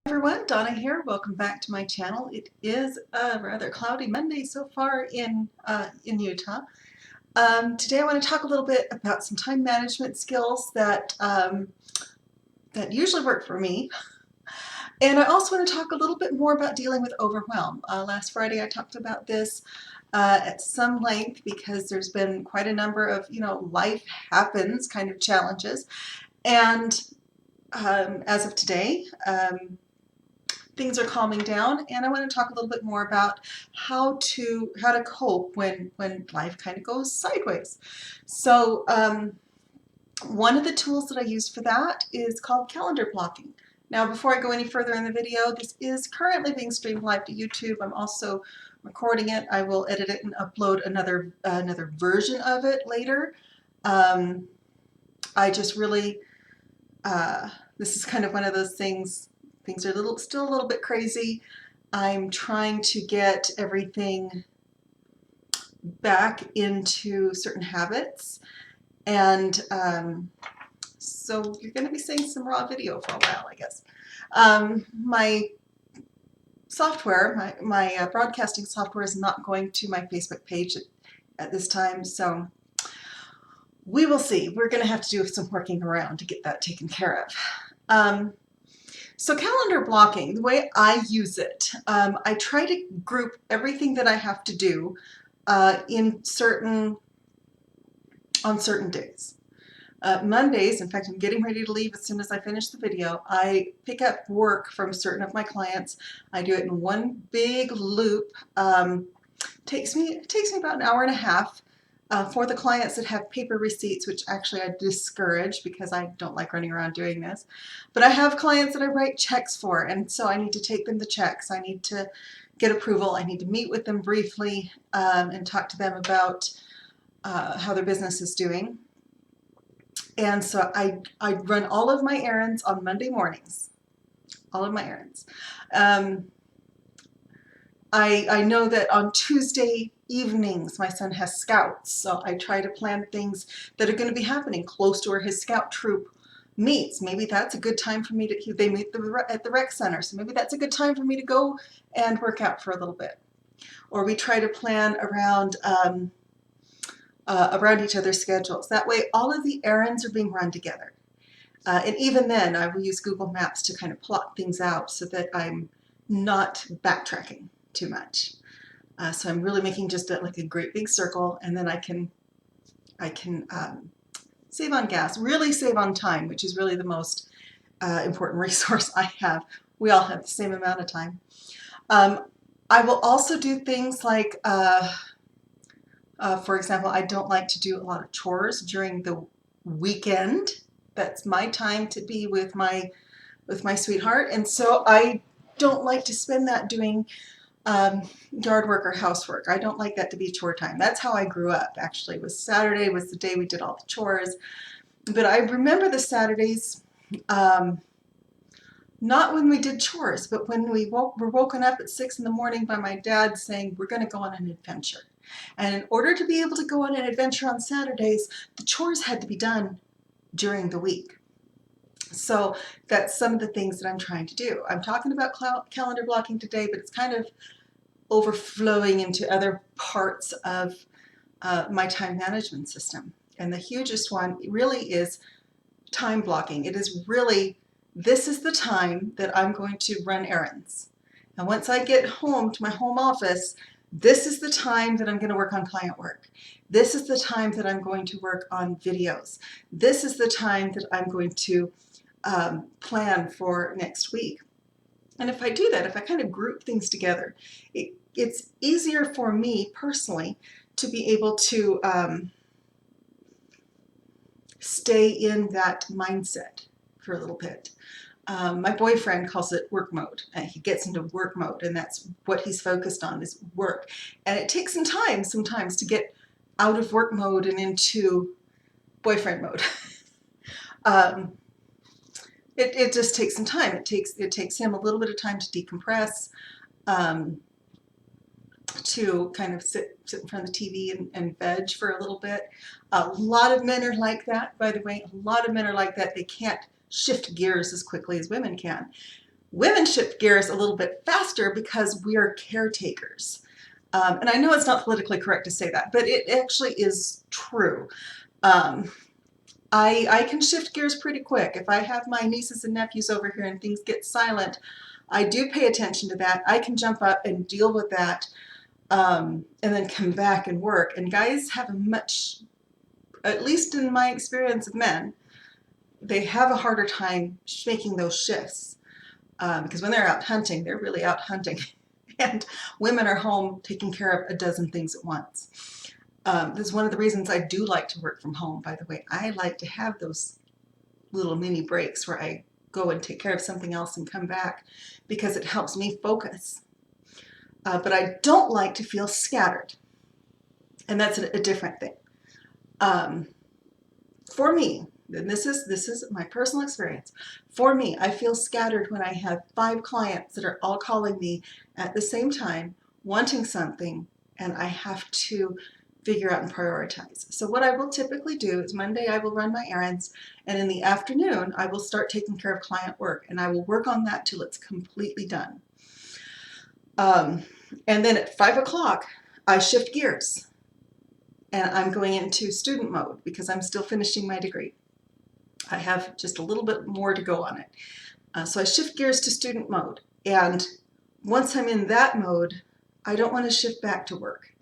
Everyone, Donna here. Welcome back to my channel. It is a rather cloudy Monday so far in Utah. Today I want to talk a little bit about some time management skills that usually work for me. And I also want to talk a little bit more about dealing with overwhelm. Last Friday I talked about this at some length because there's been quite a number of, life happens kind of challenges. And as of today, things are calming down, and I want to talk a little bit more about how to cope when life kind of goes sideways. So one of the tools that I use for that is called calendar blocking. Now, before I go any further in the video, this is currently being streamed live to YouTube. I'm also recording it. I will edit it and upload another version of it later. I just really this is kind of one of those things. Things are still a little bit crazy. I'm trying to get everything back into certain habits, and so you're going to be seeing some raw video for a while, I guess. My software, my broadcasting software, is not going to my Facebook page at this time, so we will see. We're going to have to do some working around to get that taken care of. So calendar blocking, the way I use it, I try to group everything that I have to do on certain days. Mondays, in fact, I'm getting ready to leave as soon as I finish the video. I pick up work from certain of my clients. I do it in one big loop. Takes me about an hour and a half. For the clients that have paper receipts, which actually I discourage because I don't like running around doing this. But I have clients that I write checks for, and so I need to take them the checks. I need to get approval. I need to meet with them briefly and talk to them about how their business is doing. And so I run all of my errands on Monday mornings. All of my errands. I know that on Tuesday evenings my son has scouts, so I try to plan things that are going to be happening close to where his scout troop meets. Maybe that's a good time for me to, they meet at the rec center, so maybe that's a good time for me to go and work out for a little bit. Or we try to plan around each other's schedules. That way all of the errands are being run together. And even then I will use Google Maps to kind of plot things out so that I'm not backtracking too much. So I'm really making just like a great big circle, and then I can save on gas, really save on time, which is really the most important resource I have. We all have the same amount of time. I will also do things like, for example, I don't like to do a lot of chores during the weekend. That's my time to be with my sweetheart, and so I don't like to spend that doing yard work or housework. I don't like that to be chore time. That's how I grew up, actually. Saturday was the day we did all the chores. But I remember the Saturdays, not when we did chores, but when we were woken up at 6 in the morning by my dad saying, we're going to go on an adventure. And in order to be able to go on an adventure on Saturdays, the chores had to be done during the week. So that's some of the things that I'm trying to do. I'm talking about calendar blocking today, but it's kind of overflowing into other parts of my time management system. And the hugest one really is time blocking. It is really, this is the time that I'm going to run errands. And once I get home to my home office, this is the time that I'm going to work on client work. This is the time that I'm going to work on videos. This is the time that I'm going to plan for next week. And if I do that, if I kind of group things together, it's easier for me personally to be able to stay in that mindset for a little bit. My boyfriend calls it work mode. He gets into work mode, and that's what he's focused on, is work. And it takes some time sometimes to get out of work mode and into boyfriend mode. It just takes some time. It takes him a little bit of time to decompress, to kind of sit in front of the TV and veg for a little bit. A lot of men are like that, by the way. A lot of men are like that. They can't shift gears as quickly as women can. Women shift gears a little bit faster because we are caretakers. And I know it's not politically correct to say that, but it actually is true. Um, I can shift gears pretty quick. If I have my nieces and nephews over here and things get silent, I do pay attention to that. I can jump up and deal with that, and then come back and work. And guys have a much, at least in my experience of men, they have a harder time making those shifts, because when they're out hunting, they're really out hunting. And women are home taking care of a dozen things at once. This is one of the reasons I do like to work from home, by the way. I like to have those little mini breaks where I go and take care of something else and come back, because it helps me focus. But I don't like to feel scattered, and that's a different thing. For me, and this is my personal experience, for me, I feel scattered when I have 5 clients that are all calling me at the same time, wanting something, and I have to figure out and prioritize. So what I will typically do is Monday I will run my errands, and in the afternoon I will start taking care of client work, and I will work on that till it's completely done. And then at 5 o'clock I shift gears, and I'm going into student mode because I'm still finishing my degree. I have just a little bit more to go on it. So I shift gears to student mode, and once I'm in that mode, I don't want to shift back to work.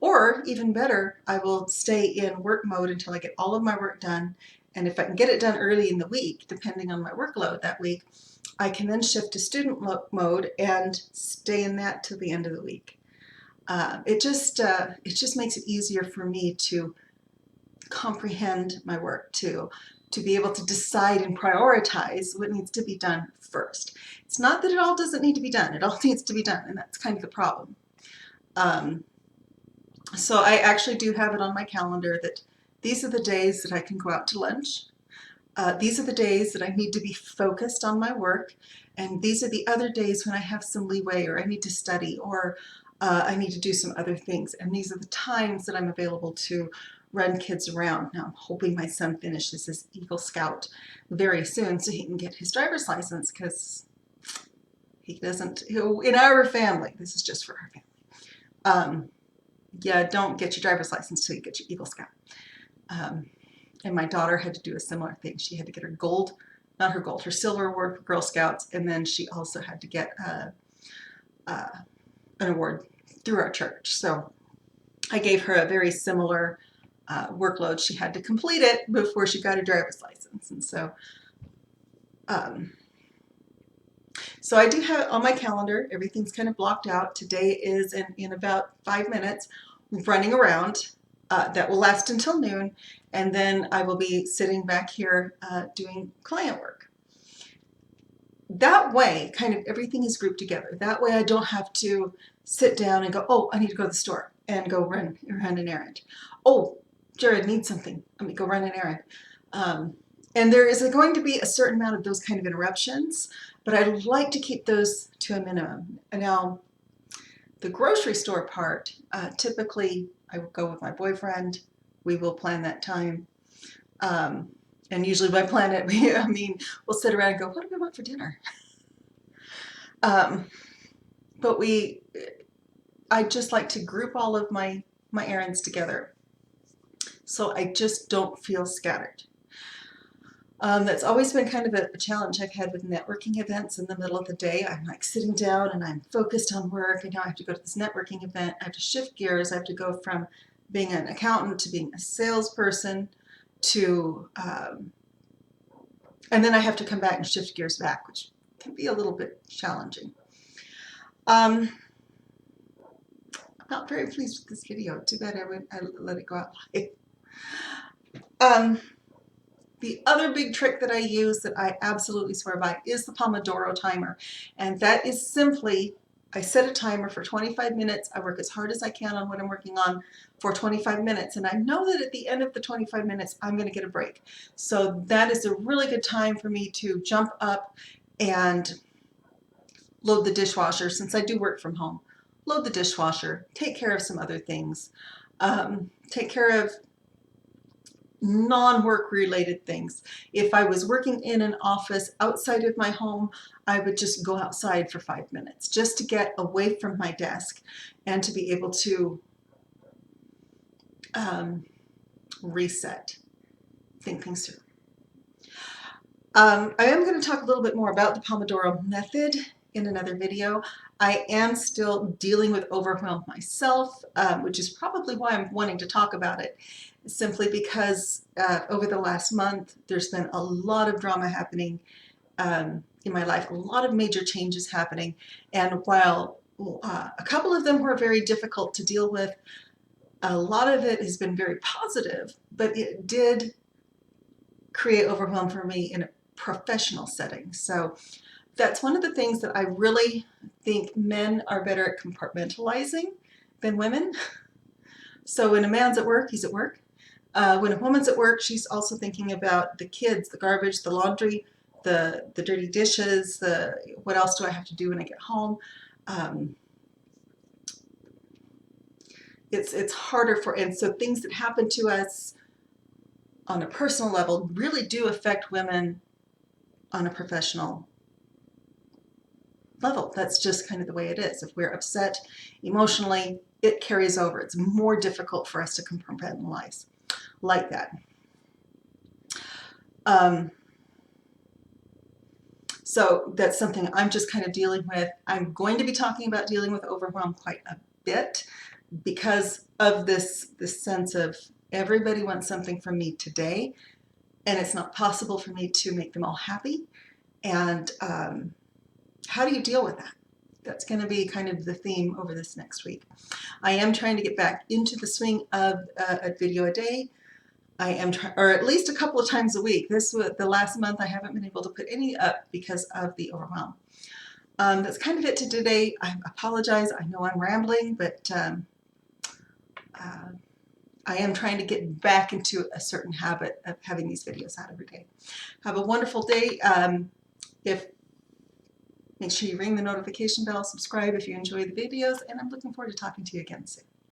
Or even better, I will stay in work mode until I get all of my work done, and if I can get it done early in the week, depending on my workload that week, I can then shift to student mode and stay in that till the end of the week. It just makes it easier for me to comprehend my work, to be able to decide and prioritize what needs to be done first. It's not that it all doesn't need to be done, it all needs to be done, and that's kind of the problem. So I actually do have it on my calendar that these are the days that I can go out to lunch. These are the days that I need to be focused on my work, and these are the other days when I have some leeway, or I need to study, or I need to do some other things, and these are the times that I'm available to run kids around. Now I'm hoping my son finishes his Eagle Scout very soon so he can get his driver's license, because he doesn't, in our family, this is just for our family, yeah, don't get your driver's license till you get your Eagle Scout. And my daughter had to do a similar thing. She had to get her gold, not her gold, her silver award for Girl Scouts, and then she also had to get an award through our church. So I gave her a very similar workload. She had to complete it before she got her driver's license. And so so I do have on my calendar, everything's kind of blocked out. Today is in about 5 minutes running around. That will last until noon, and then I will be sitting back here doing client work. That way, kind of everything is grouped together. That way I don't have to sit down and go, oh, I need to go to the store and go run an errand. Oh, Jared needs something. Let me go run an errand. And there is going to be a certain amount of those kind of interruptions, but I like to keep those to a minimum. And now, the grocery store part, typically I will go with my boyfriend. We will plan that time. And usually by plan it, we'll sit around and go, what do we want for dinner? But I just like to group all of my errands together, so I just don't feel scattered. That's always been kind of a challenge I've had with networking events in the middle of the day. I'm like sitting down and I'm focused on work, and now I have to go to this networking event. I have to shift gears. I have to go from being an accountant to being a salesperson to, and then I have to come back and shift gears back, which can be a little bit challenging. I'm not very pleased with this video. Too bad I let it go out live. The other big trick that I use that I absolutely swear by is the Pomodoro Timer. And that is simply, I set a timer for 25 minutes. I work as hard as I can on what I'm working on for 25 minutes. And I know that at the end of the 25 minutes, I'm going to get a break. So that is a really good time for me to jump up and load the dishwasher, since I do work from home. Load the dishwasher, take care of some other things, take care of non-work related things. If I was working in an office outside of my home, I would just go outside for 5 minutes just to get away from my desk and to be able to reset, think things through. I am going to talk a little bit more about the Pomodoro Method in another video. I am still dealing with overwhelm myself, which is probably why I'm wanting to talk about it, simply because over the last month there's been a lot of drama happening in my life, a lot of major changes happening, and while a couple of them were very difficult to deal with, a lot of it has been very positive, but it did create overwhelm for me in a professional setting. So that's one of the things that I really think men are better at compartmentalizing than women. So when a man's at work, he's at work. When a woman's at work, she's also thinking about the kids, the garbage, the laundry, the dirty dishes, what else do I have to do when I get home. It's harder and so things that happen to us on a personal level really do affect women on a professional level. That's just kind of the way it is. If we're upset emotionally, it carries over. It's more difficult for us to compartmentalize like that. So that's something I'm just kind of dealing with. I'm going to be talking about dealing with overwhelm quite a bit because of this sense of everybody wants something from me today, and it's not possible for me to make them all happy. And how do you deal with that? That's going to be kind of the theme over this next week. I am trying to get back into the swing of a video a day. I am trying, or at least a couple of times a week. This was the last month I haven't been able to put any up because of the overwhelm. That's kind of it to today. I apologize. I know I'm rambling, but I am trying to get back into a certain habit of having these videos out every day. Have a wonderful day. Make sure you ring the notification bell, subscribe if you enjoy the videos, and I'm looking forward to talking to you again soon.